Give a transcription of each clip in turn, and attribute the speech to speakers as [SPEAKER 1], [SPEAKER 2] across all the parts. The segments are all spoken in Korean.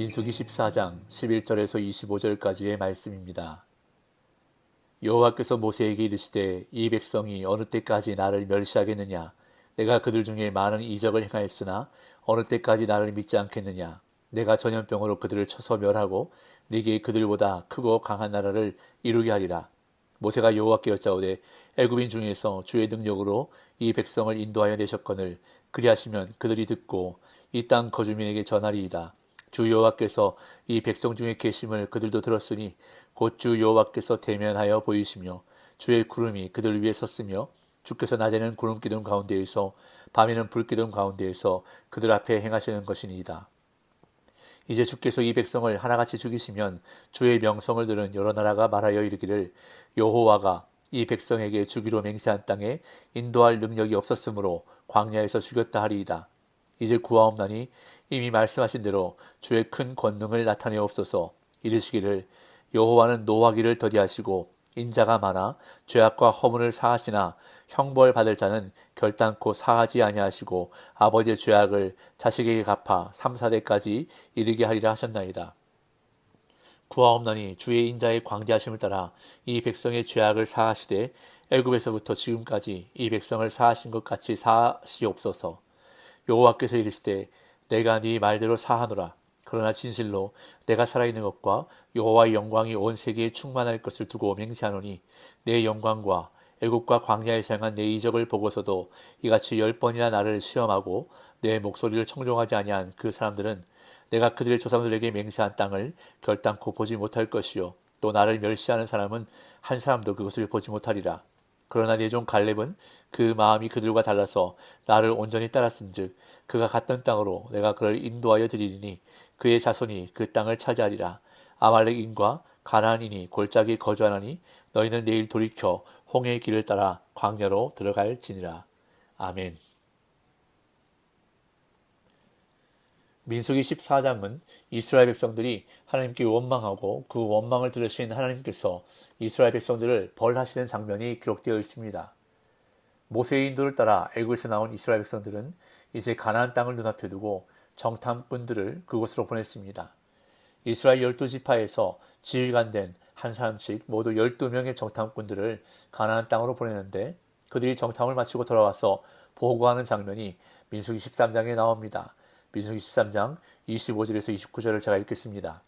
[SPEAKER 1] 민수기 14장 11절에서 25절까지의 말씀입니다. 여호와께서 모세에게 이르시되 이 백성이 어느 때까지 나를 멸시하겠느냐? 내가 그들 중에 많은 이적을 행하였으나 어느 때까지 나를 믿지 않겠느냐? 내가 전염병으로 그들을 쳐서 멸하고 네게 그들보다 크고 강한 나라를 이루게 하리라. 모세가 여호와께 여짜오되 애굽인 중에서 주의 능력으로 이 백성을 인도하여 내셨거늘 그리하시면 그들이 듣고 이 땅 거주민에게 전하리이다. 주 여호와께서 이 백성 중에 계심을 그들도 들었으니 곧 주 여호와께서 대면하여 보이시며 주의 구름이 그들 위에 섰으며 주께서 낮에는 구름 기둥 가운데에서 밤에는 불 기둥 가운데에서 그들 앞에 행하시는 것이니이다. 이제 주께서 이 백성을 하나같이 죽이시면 주의 명성을 들은 여러 나라가 말하여 이르기를 여호와가 이 백성에게 주기로 맹세한 땅에 인도할 능력이 없었으므로 광야에서 죽였다 하리이다. 이제 구하옵나니 이미 말씀하신 대로 주의 큰 권능을 나타내옵소서. 이르시기를 여호와는 노하기를 더디하시고 인자가 많아 죄악과 허물을 사하시나 형벌 받을 자는 결단코 사하지 아니하시고 아버지의 죄악을 자식에게 갚아 3, 4대까지 이르게 하리라 하셨나이다. 구하옵나니 주의 인자의 광대하심을 따라 이 백성의 죄악을 사하시되 애굽에서부터 지금까지 이 백성을 사하신 것 같이 사하시옵소서. 여호와께서 이르시되 내가 네 말대로 사하노라. 그러나 진실로 내가 살아있는 것과 여호와의 영광이 온 세계에 충만할 것을 두고 맹세하노니 내 영광과 애국과 광야에서 행한 내 이적을 보고서도 이같이 10번이나 나를 시험하고 내 목소리를 청종하지 아니한 그 사람들은 내가 그들의 조상들에게 맹세한 땅을 결단코 보지 못할 것이요 또 나를 멸시하는 사람은 한 사람도 그것을 보지 못하리라. 그러나 내 종 갈렙은 그 마음이 그들과 달라서 나를 온전히 따랐은즉 그가 갔던 땅으로 내가 그를 인도하여 드리리니 그의 자손이 그 땅을 차지하리라. 아말렉인과 가나안인이 골짜기에 거주하나니 너희는 내일 돌이켜 홍해의 길을 따라 광야로 들어갈지니라. 아멘. 민수기 14장은 이스라엘 백성들이 하나님께 원망하고 그 원망을 들으신 하나님께서 이스라엘 백성들을 벌하시는 장면이 기록되어 있습니다. 모세의 인도를 따라 애굽에서 나온 이스라엘 백성들은 이제 가나안 땅을 눈앞에 두고 정탐꾼들을 그곳으로 보냈습니다. 이스라엘 12지파에서 지휘관 된 한 사람씩 모두 12명의 정탐꾼들을 가나안 땅으로 보내는데 그들이 정탐을 마치고 돌아와서 보고하는 장면이 민수기 13장에 나옵니다. 민수기 13장 25절에서 29절을 제가 읽겠습니다.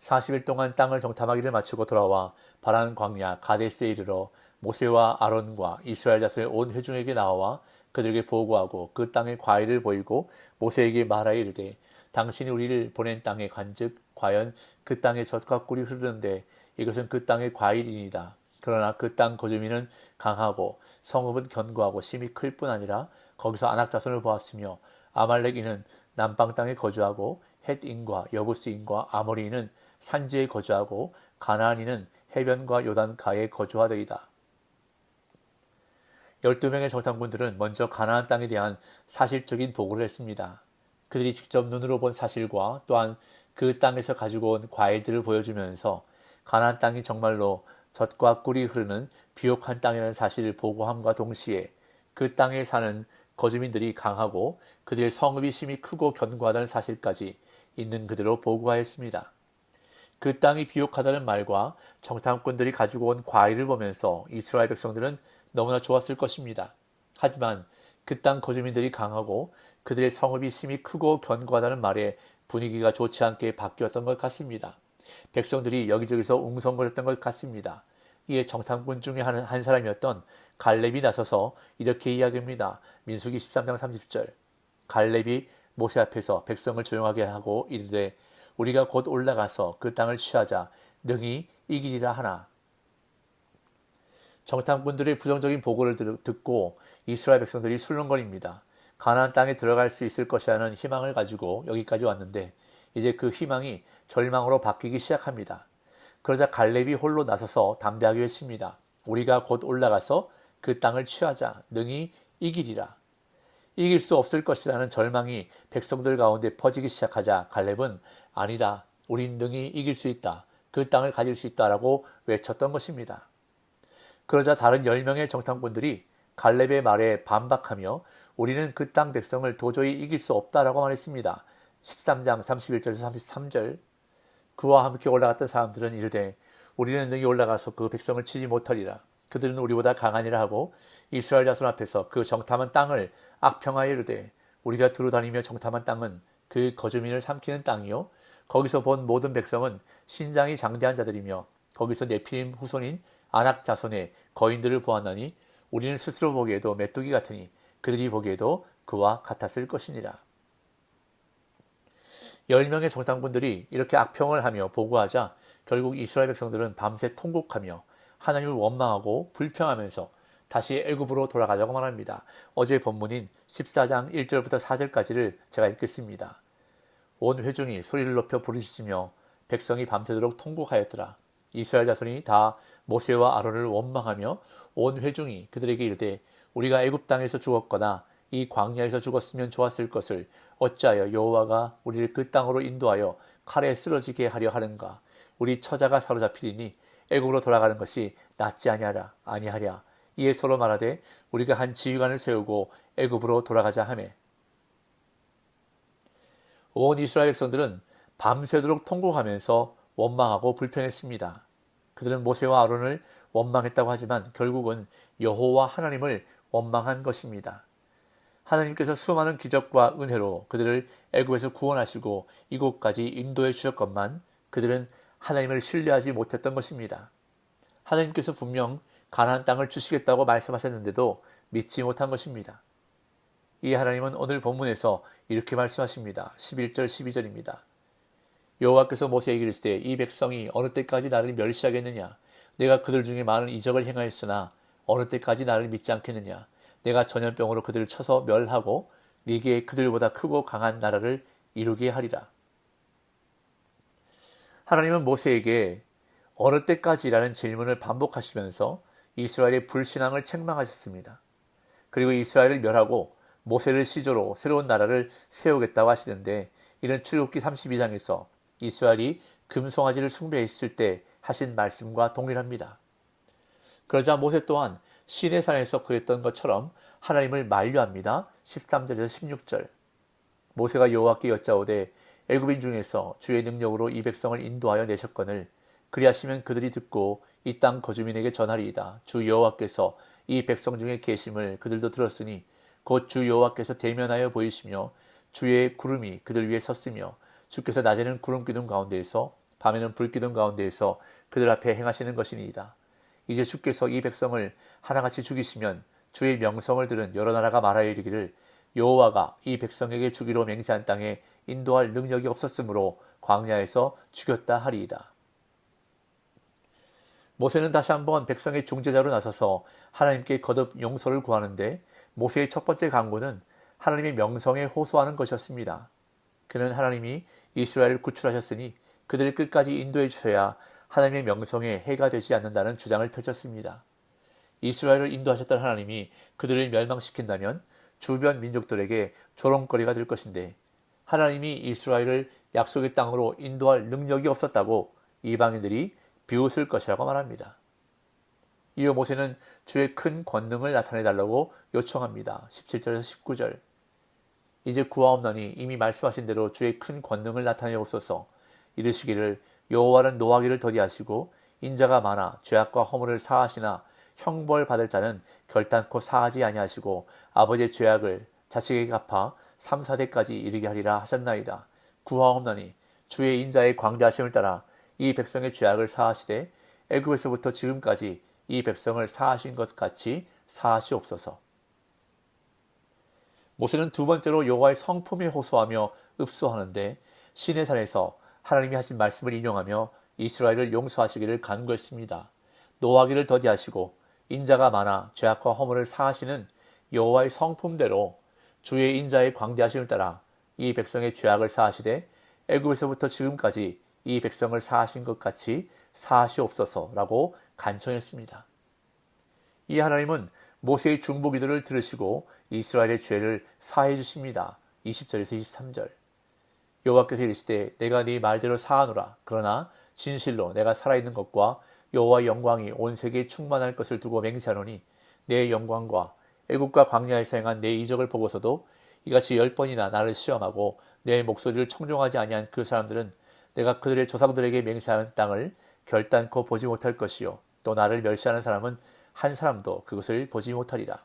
[SPEAKER 1] 40일 동안 땅을 정탐하기를 마치고 돌아와 바란 광야 가데스에 이르러 모세와 아론과 이스라엘 자손의 온 회중에게 나와 그들에게 보고하고 그 땅의 과일을 보이고 모세에게 말하여 이르되 당신이 우리를 보낸 땅에 간즉 과연 그 땅에 젖과 꿀이 흐르는데 이것은 그 땅의 과일이니이다. 그러나 그 땅 거주민은 강하고 성읍은 견고하고 심히 클 뿐 아니라 거기서 아낙 자손을 보았으며 아말렉인은 남방 땅에 거주하고 헷인과 여부스인과 아모리인은 산지에 거주하고 가나안인은 해변과 요단가에 거주하더이다. 12명의 정탐꾼들은 먼저 가나안 땅에 대한 사실적인 보고를 했습니다. 그들이 직접 눈으로 본 사실과 또한 그 땅에서 가지고 온 과일들을 보여주면서 가나안 땅이 정말로 젖과 꿀이 흐르는 비옥한 땅이라는 사실을 보고함과 동시에 그 땅에 사는 거주민들이 강하고 그들의 성읍이 심히 크고 견고하다는 사실까지 있는 그대로 보고하였습니다. 그 땅이 비옥하다는 말과 정탐꾼들이 가지고 온 과일을 보면서 이스라엘 백성들은 너무나 좋았을 것입니다. 하지만 그 땅 거주민들이 강하고 그들의 성읍이 심히 크고 견고하다는 말에 분위기가 좋지 않게 바뀌었던 것 같습니다. 백성들이 여기저기서 웅성거렸던 것 같습니다. 이에 정탐꾼 중에 한 사람이었던 갈렙이 나서서 이렇게 이야기합니다. 민수기 13장 30절. 갈렙이 모세 앞에서 백성을 조용하게 하고 이르되 우리가 곧 올라가서 그 땅을 취하자 능히 이기리라 하나. 정탐꾼들의 부정적인 보고를 듣고 이스라엘 백성들이 술렁거립니다. 가나안 땅에 들어갈 수 있을 것이라는 희망을 가지고 여기까지 왔는데 이제 그 희망이 절망으로 바뀌기 시작합니다. 그러자 갈렙이 홀로 나서서 담대하게 외칩니다. 우리가 곧 올라가서 그 땅을 취하자 능히 이기리라. 이길 수 없을 것이라는 절망이 백성들 가운데 퍼지기 시작하자 갈렙은 아니다. 우린 능히 이길 수 있다. 그 땅을 가질 수 있다라고 외쳤던 것입니다. 그러자 다른 10명의 정탐꾼들이 갈렙의 말에 반박하며 우리는 그 땅 백성을 도저히 이길 수 없다라고 말했습니다. 13장 31절에서 33절. 그와 함께 올라갔던 사람들은 이르되 우리는 능히 올라가서 그 백성을 치지 못하리라. 그들은 우리보다 강하니라 하고 이스라엘 자손 앞에서 그 정탐한 땅을 악평하여 이르되 우리가 두루다니며 정탐한 땅은 그 거주민을 삼키는 땅이요 거기서 본 모든 백성은 신장이 장대한 자들이며 거기서 네피림 후손인 아낙 자손의 거인들을 보았나니 우리는 스스로 보기에도 메뚜기 같으니 그들이 보기에도 그와 같았을 것이니라. 10명의 정탐꾼들이 이렇게 악평을 하며 보고하자 결국 이스라엘 백성들은 밤새 통곡하며 하나님을 원망하고 불평하면서 다시 애굽으로 돌아가자고 말합니다. 어제 본문인 14장 1절부터 4절까지를 제가 읽겠습니다. 온 회중이 소리를 높여 부르짖으며 백성이 밤새도록 통곡하였더라. 이스라엘 자손이 다 모세와 아론을 원망하며 온 회중이 그들에게 이르되 우리가 애굽 땅에서 죽었거나 이 광야에서 죽었으면 좋았을 것을 어찌하여 여호와가 우리를 그 땅으로 인도하여 칼에 쓰러지게 하려 하는가. 우리 처자가 사로잡히리니 애굽으로 돌아가는 것이 낫지 아니하랴. 이에 서로 말하되 우리가 한 지휘관을 세우고 애굽으로 돌아가자 하매 온 이스라엘 백성들은 밤새도록 통곡하면서 원망하고 불평했습니다. 그들은 모세와 아론을 원망했다고 하지만 결국은 여호와 하나님을 원망한 것입니다. 하나님께서 수많은 기적과 은혜로 그들을 애굽에서 구원하시고 이곳까지 인도해 주셨건만 그들은 하나님을 신뢰하지 못했던 것입니다. 하나님께서 분명 가나안 땅을 주시겠다고 말씀하셨는데도 믿지 못한 것입니다. 이 하나님은 오늘 본문에서 이렇게 말씀하십니다. 11절 12절입니다. 여호와께서 모세에게 이르시되 이 백성이 어느 때까지 나를 멸시하겠느냐. 내가 그들 중에 많은 이적을 행하였으나 어느 때까지 나를 믿지 않겠느냐. 내가 전염병으로 그들을 쳐서 멸하고 네게 그들보다 크고 강한 나라를 이루게 하리라. 하나님은 모세에게 어느 때까지라는 질문을 반복하시면서 이스라엘의 불신앙을 책망하셨습니다. 그리고 이스라엘을 멸하고 모세를 시조로 새로운 나라를 세우겠다고 하시는데 이는 출애굽기 32장에서 이스라엘이 금송아지를 숭배했을 때 하신 말씀과 동일합니다. 그러자 모세 또한 시내산에서 그랬던 것처럼 하나님을 만류합니다. 13절에서 16절. 모세가 여호와께 여짜오되 애굽인 중에서 주의 능력으로 이 백성을 인도하여 내셨거늘 그리하시면 그들이 듣고 이 땅 거주민에게 전하리이다. 주 여호와께서 이 백성 중에 계심을 그들도 들었으니 곧 주 여호와께서 대면하여 보이시며 주의 구름이 그들 위에 섰으며 주께서 낮에는 구름 기둥 가운데에서 밤에는 불 기둥 가운데에서 그들 앞에 행하시는 것이니이다. 이제 주께서 이 백성을 하나같이 죽이시면 주의 명성을 들은 여러 나라가 말하여 이르기를 여호와가 이 백성에게 주기로 맹세한 땅에 인도할 능력이 없었으므로 광야에서 죽였다 하리이다. 모세는 다시 한번 백성의 중재자로 나서서 하나님께 거듭 용서를 구하는데 모세의 첫 번째 강구는 하나님의 명성에 호소하는 것이었습니다. 그는 하나님이 이스라엘을 구출하셨으니 그들을 끝까지 인도해 주셔야 하나님의 명성에 해가 되지 않는다는 주장을 펼쳤습니다. 이스라엘을 인도하셨던 하나님이 그들을 멸망시킨다면 주변 민족들에게 조롱거리가 될 것인데 하나님이 이스라엘을 약속의 땅으로 인도할 능력이 없었다고 이방인들이 비웃을 것이라고 말합니다. 이어 모세는 주의 큰 권능을 나타내달라고 요청합니다. 17절에서 19절. 이제 구하옵나니 이미 말씀하신 대로 주의 큰 권능을 나타내옵소서. 이르시기를 여호와는 노하기를 더디하시고 인자가 많아 죄악과 허물을 사하시나 형벌 받을 자는 결단코 사하지 아니하시고 아버지의 죄악을 자식에게 갚아 3, 4대까지 이르게 하리라 하셨나이다. 구하옵나니 주의 인자의 광대하심을 따라 이 백성의 죄악을 사하시되 애굽에서부터 지금까지 이 백성을 사하신 것 같이 사하시옵소서. 모세는 두 번째로 여호와의 성품에 호소하며 읍소하는데 시내산에서 하나님이 하신 말씀을 인용하며 이스라엘을 용서하시기를 간구했습니다. 노하기를 더디하시고 인자가 많아 죄악과 허물을 사하시는 여호와의 성품대로 주의 인자의 광대하심을 따라 이 백성의 죄악을 사하시되 애굽에서부터 지금까지 이 백성을 사하신 것 같이 사하시옵소서라고 간청했습니다. 이 하나님은 모세의 중보기도를 들으시고 이스라엘의 죄를 사해 주십니다. 20절에서 23절. 여호와께서 이르시되 내가 네 말대로 사하노라. 그러나 진실로 내가 살아있는 것과 여호와의 영광이 온 세계에 충만할 것을 두고 맹세하노니 내 영광과 애굽과 광야에서 행한 내 이적을 보고서도 이같이 10번이나 나를 시험하고 내 목소리를 청종하지 아니한 그 사람들은 내가 그들의 조상들에게 맹세하는 땅을 결단코 보지 못할 것이요 또 나를 멸시하는 사람은 한 사람도 그것을 보지 못하리라.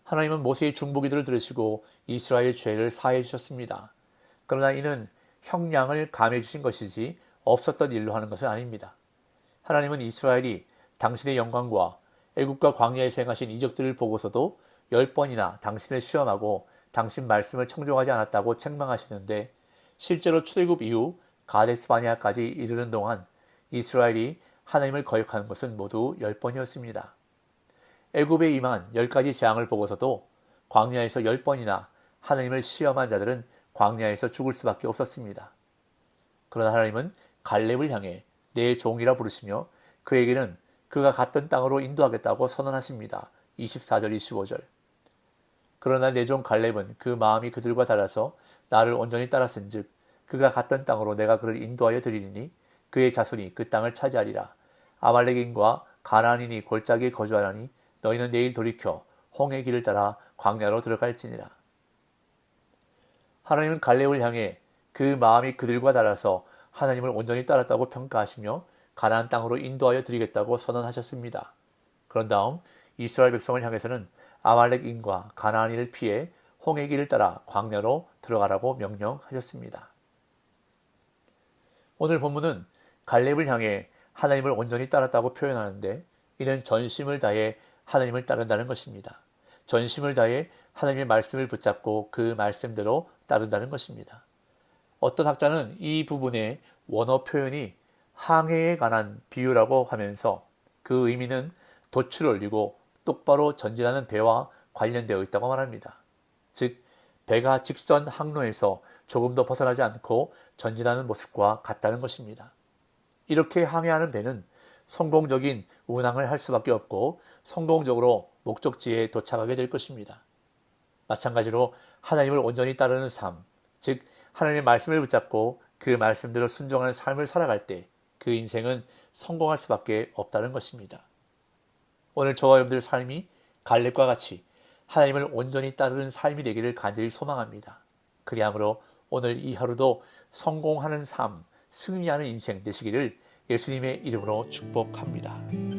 [SPEAKER 1] 하나님은 모세의 중보기도를 들으시고 이스라엘의 죄를 사해 주셨습니다. 그러나 이는 형량을 감해 주신 것이지 없었던 일로 하는 것은 아닙니다. 하나님은 이스라엘이 당신의 영광과 애국과 광야에서 행하신 이적들을 보고서도 10번이나 당신을 시험하고 당신 말씀을 청종하지 않았다고 책망하시는데 실제로 출애굽 이후 가데스 바네아까지 이르는 동안 이스라엘이 하나님을 거역하는 것은 모두 10번이었습니다. 애굽에 임한 10가지 재앙을 보고서도 광야에서 10번이나 하나님을 시험한 자들은 광야에서 죽을 수밖에 없었습니다. 그러나 하나님은 갈렙을 향해 내 종이라 부르시며 그에게는 그가 갔던 땅으로 인도하겠다고 선언하십니다. 24절 25절. 그러나 내 종 갈렙은 그 마음이 그들과 달라서 나를 온전히 따랐은즉 그가 갔던 땅으로 내가 그를 인도하여 드리리니 그의 자손이 그 땅을 차지하리라. 아말렉인과 가나안인이 골짜기에 거주하라니 너희는 내일 돌이켜 홍해 길을 따라 광야로 들어갈지니라. 하나님은 갈렙을 향해 그 마음이 그들과 달라서 하나님을 온전히 따랐다고 평가하시며 가나안 땅으로 인도하여 드리겠다고 선언하셨습니다. 그런 다음 이스라엘 백성을 향해서는 아말렉인과 가나안인을 피해 홍해 길을 따라 광야로 들어가라고 명령하셨습니다. 오늘 본문은 갈렙을 향해 하나님을 온전히 따랐다고 표현하는데 이는 전심을 다해 하나님을 따른다는 것입니다. 전심을 다해 하나님의 말씀을 붙잡고 그 말씀대로 따른다는 것입니다. 어떤 학자는 이 부분의 원어 표현이 항해에 관한 비유라고 하면서 그 의미는 돛을 올리고 똑바로 전진하는 배와 관련되어 있다고 말합니다. 즉 배가 직선 항로에서 조금도 벗어나지 않고 전진하는 모습과 같다는 것입니다. 이렇게 항해하는 배는 성공적인 운항을 할 수밖에 없고 성공적으로 목적지에 도착하게 될 것입니다. 마찬가지로 하나님을 온전히 따르는 삶, 즉 하나님의 말씀을 붙잡고 그 말씀대로 순종하는 삶을 살아갈 때 그 인생은 성공할 수밖에 없다는 것입니다. 오늘 저와 여러분들 삶이 갈렙과 같이 하나님을 온전히 따르는 삶이 되기를 간절히 소망합니다. 그리하므로 오늘 이 하루도 성공하는 삶, 승리하는 인생 되시기를 예수님의 이름으로 축복합니다.